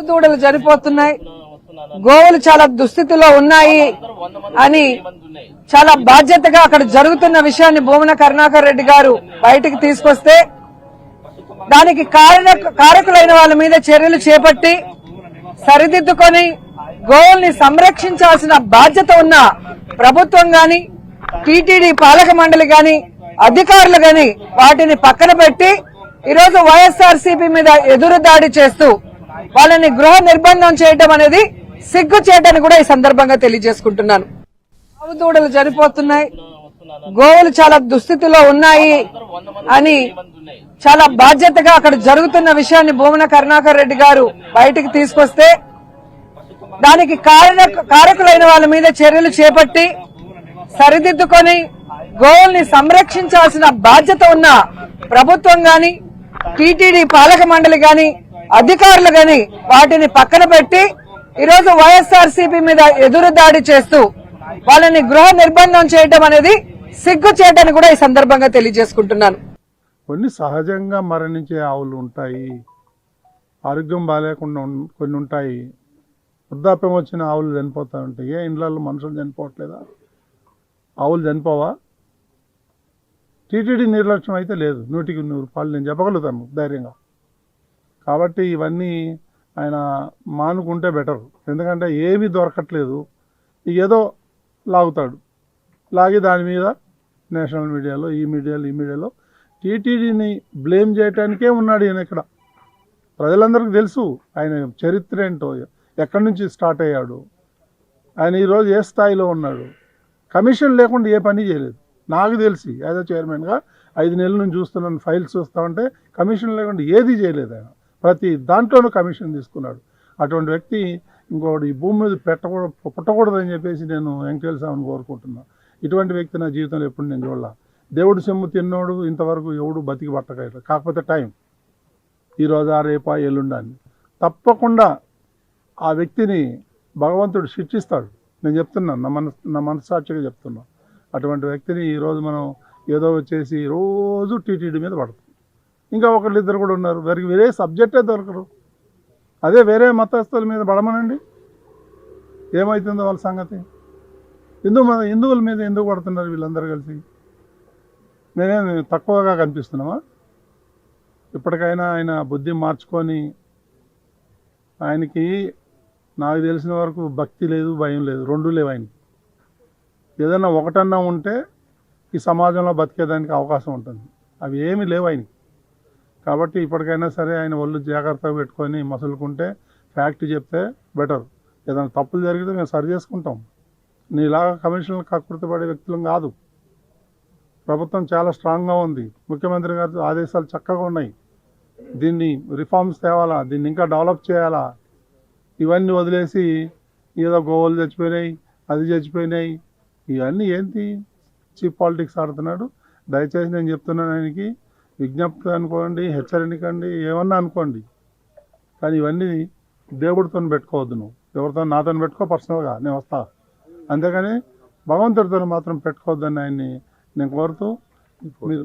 దూడలు చనిపోతున్నాయి, గోవులు చాలా దుస్థితిలో ఉన్నాయి అని చాలా బాధ్యతగా అక్కడ జరుగుతున్న విషయాన్ని భూమన కరుణాకర్ రెడ్డి గారు బయటికి తీసుకొస్తే దానికి కారకులైన వాళ్ళ మీద చర్యలు చేపట్టి సరిదిద్దుకొని గోవుల్ని సంరక్షించాల్సిన బాధ్యత ఉన్న ప్రభుత్వం గాని, టీటీడీ పాలక మండలి గాని, అధికారులు గాని వాటిని పక్కన పెట్టి ఈరోజు వైఎస్ఆర్సీపీ మీద ఎదురుదాడి చేస్తూ వాళ్ళని గృహ నిర్బంధం చేయడం అనేది సిగ్గు చేయడానికి కూడా ఈ సందర్భంగా తెలియజేసుకుంటున్నాను. ఆవు దూడలు చనిపోతున్నాయి, గోవులు చాలా దుస్థితిలో ఉన్నాయి అని చాలా బాధ్యతగా అక్కడ జరుగుతున్న విషయాన్ని భూమన కరుణాకర్ రెడ్డి గారు బయటికి తీసుకొస్తే దానికి కారకులైన వాళ్ళ మీద చర్యలు చేపట్టి సరిదిద్దుకొని గోవుల్ని సంరక్షించాల్సిన బాధ్యత ఉన్న ప్రభుత్వం గాని, టీటీడీ పాలక మండలి గాని, అధికారులు గాని వాటిని పక్కన పెట్టి ఈరోజు వైఎస్ఆర్సీపీ మీద ఎదురుదాడి చేస్తూ వాళ్ళని గృహ నిర్బంధం చేయడం అనేది సిగ్గు చేయడానికి కూడా ఈ సందర్భంగా తెలియజేసుకుంటున్నాను. కొన్ని సహజంగా మరణించే ఆవులు ఉంటాయి, ఆరోగ్యం బాగాలేకుండా కొన్ని ఉంటాయి, వృద్ధాప్యం వచ్చిన ఆవులు చనిపోతూ ఉంటాయి. ఏ ఇండ్లలో మనుషులు చనిపోవట్లేదా? ఆవులు చనిపోవా? టీటీడీ నిర్లక్ష్యం అయితే లేదు, 100% నేను చెప్పగలుగుతాను ధైర్యంగా. కాబట్టి ఇవన్నీ ఆయన మానుకుంటే బెటర్. ఎందుకంటే ఏమీ దొరకట్లేదు, ఏదో లాగుతాడు, లాగి దాని మీద నేషనల్ మీడియాలో ఈ మీడియాలో టీటీడీని బ్లేమ్ చేయడానికే ఉన్నాడు ఈయన. ఇక్కడ ప్రజలందరికీ తెలుసు ఆయన చరిత్ర ఏంటో, ఎక్కడి నుంచి స్టార్ట్ అయ్యాడు, ఆయన ఈరోజు ఏ స్థాయిలో ఉన్నాడు. కమిషన్ లేకుండా ఏ పని చేయలేదు. నాకు తెలిసి యాజ్ అ చైర్మన్గా 5 నెలల నుంచి చూస్తున్నాను, ఫైల్స్ చూస్తామంటే కమిషన్ లేకుండా ఏది చేయలేదు ఆయన. ప్రతి దాంట్లోనూ కమిషన్ తీసుకున్నాడు. అటువంటి వ్యక్తి ఇంకోటి ఈ భూమి మీద పుట్టకూడదని చెప్పేసి నేను వెంకటేశ్వర స్వామిని కోరుకుంటున్నాను. ఇటువంటి వ్యక్తి నా జీవితంలో ఎప్పుడు నేను చూడాల. దేవుడు సొమ్ము తిన్నోడు ఇంతవరకు ఎవడు బతికి పట్టలేదు. కాకపోతే టైం, ఈరోజు రేపా ఎల్లుండని తప్పకుండా ఆ వ్యక్తిని భగవంతుడు శిక్షిస్తాడు. నేను చెప్తున్నాను, నా మనస్సాక్షిగా చెప్తున్నాను. అటువంటి వ్యక్తిని ఈరోజు మనం ఏదో వచ్చేసి రోజు టీటీడీ మీద పడుతుంది. ఇంకా ఒకళ్ళిద్దరు కూడా ఉన్నారు, వారికి వేరే సబ్జెక్టే దొరకరు. అదే వేరే మతస్థుల మీద పడమనండి, ఏమవుతుందో వాళ్ళ సంగతి. హిందువుల మీద ఎందుకు పడుతున్నారు వీళ్ళందరూ కలిసి? నేనేం తక్కువగా కనిపిస్తున్నామా? ఇప్పటికైనా ఆయన బుద్ధి మార్చుకొని, ఆయనకి నాకు తెలిసిన వరకు భక్తి లేదు, భయం లేదు, రెండూ లేవు ఆయనకి. ఏదైనా ఒకటన్నా ఉంటే ఈ సమాజంలో బతికేదానికి అవకాశం ఉంటుంది. అవి ఏమీ లేవు ఆయనకి. కాబట్టి ఇప్పటికైనా సరే ఆయన ఒళ్ళు జాగ్రత్తగా పెట్టుకొని మసులుకుంటే, ఫ్యాక్ట్ చెప్తే బెటర్. ఏదైనా తప్పులు జరిగితే మేము సరి చేసుకుంటాం. నీలాగా కమిషన్లు కకృతి పడే వ్యక్తులం కాదు. ప్రభుత్వం చాలా స్ట్రాంగ్గా ఉంది, ముఖ్యమంత్రి గారి ఆదేశాలు చక్కగా ఉన్నాయి. దీన్ని రిఫార్మ్స్ తేవాలా, దీన్ని ఇంకా డెవలప్ చేయాలా. ఇవన్నీ వదిలేసి ఏదో గోవులు చచ్చిపోయినాయి, అది చచ్చిపోయినాయి, ఇవన్నీ ఏంటి చీప్ పాలిటిక్స్ ఆడుతున్నాడు. దయచేసి నేను చెప్తున్నాను, ఆయనకి విజ్ఞప్తి అనుకోండి, హెచ్చరికండి, ఏమన్నా అనుకోండి, కానీ ఇవన్నీ దేవుడితో పెట్టుకోవద్దు. నువ్వు ఎవరితో నాతో పెట్టుకో, పర్సనల్గా నేను వస్తా, అంతేగాని భగవంతుడితో మాత్రం పెట్టుకోవద్దని ఆయన్ని నేను కోరుతూ, మీరు